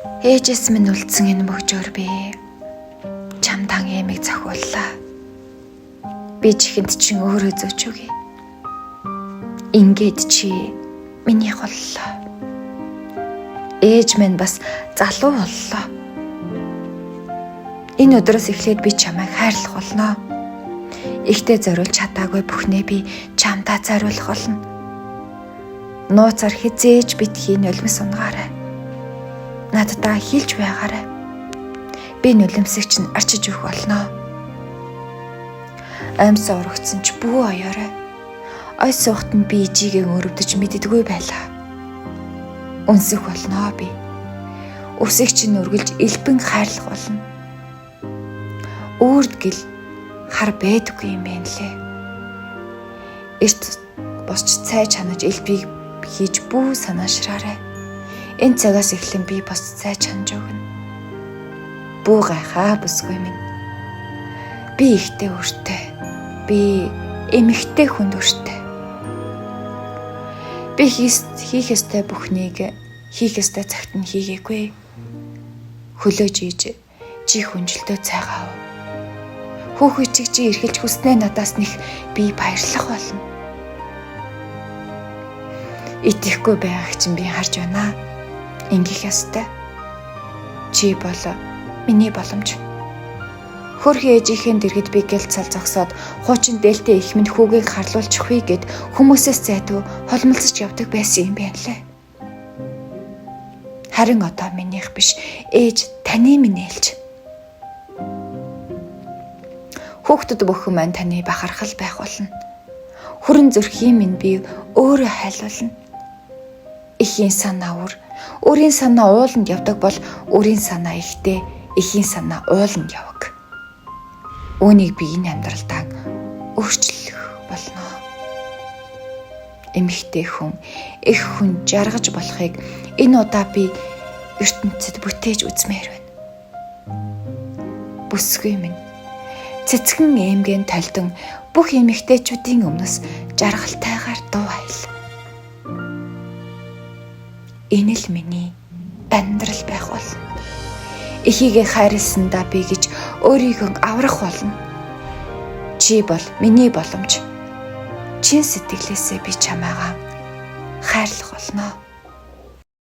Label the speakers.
Speaker 1: Ээжээс минь үлдсэн энэ мөчөөр би чамдан эмийг зохиуллаа. Би чихэнд чин өөрөө зөөч үгүй. Ингээд чи миний голлоо. Ээж минь бас залуу боллоо. Энэ өдрөөс эхлээд би чамайг хайрлах болно. Ихтэй зориулж чадаагүй бүхнээ би чамдаа зориулах болно. Нууцаар хизээж битгий нулимс унгаарай. Наддаа хилж байгаарай. Би нулимсэгч нь арчиж өгөх болно. Амьсаа урагцсан ч бүү оёорой. Ой суухт нь би ижигээ өрөвдөж мэддэггүй байлаа. Үнсэх болно би. Үсэгч нь үргэлж элбэн хайрлах болно. Үрд гэл хар байдаггүй юм байна лээ. Эрт босч цай чанаж элбийг хийж бүү санаашраарай. Энэ цагаас эхлэн би бос цай чанаж өгнө. Бүү гайхаа бүсгүй минь. Би ихтэй өртөө. Би эмэгтэй хүнд өртөө. Би хийх ёстой бүхнийг хийх ёстой цагт нь хийгээгүй. Хөлөөж ийж чи хүнжилтөө цайгаа ав. Хүүхий чиг чи эргэлж хүснээ надаас нэх би баярлах болно. Итгэхгүй байгааг чинь би харж байна. Ингэх ёстой. Чи бол миний боломж. Хөрхи ээжийнхэн дэргэд би гэл цал зогсоод хуучин дээлтэй их минь хүүгийг харлуулчих вэ гэд хүмүүсээс зайдуу холмолцож явдаг байсан юм байна лээ. Харин одоо минийх биш ээж таны минь ээлж. Хүүхдүүд бүхэн маань таны бахархал байх болно. Хүрэн зүрхийн минь би өөрөө хайлуулна. Ихийн санаа өөрийн санаа ууланд явдаг бол өөрийн санаа ихтэй, ихийн санаа ууланд яваг. Үүнийг би энэ амьдралдаа өөрчлөх болно. Эмэгтэй хүн, их хүн жаргаж болохыг энэ удаа би ертөнцид бүтээж үзмээр байна. Бүсгүй минь цэцгэн эмгэн толдон бүх эмэгтэйчүүдийн өмнөс жаргалтайгаар дуу хаял. Энэ л миний амьдрал байх болно. Эхийгээ хайрласандаа би гэж өөрийгөө аврах болно. Чи бол миний боломж. Чин сэтгэлээсээ би чамаагаа хайрлах болно.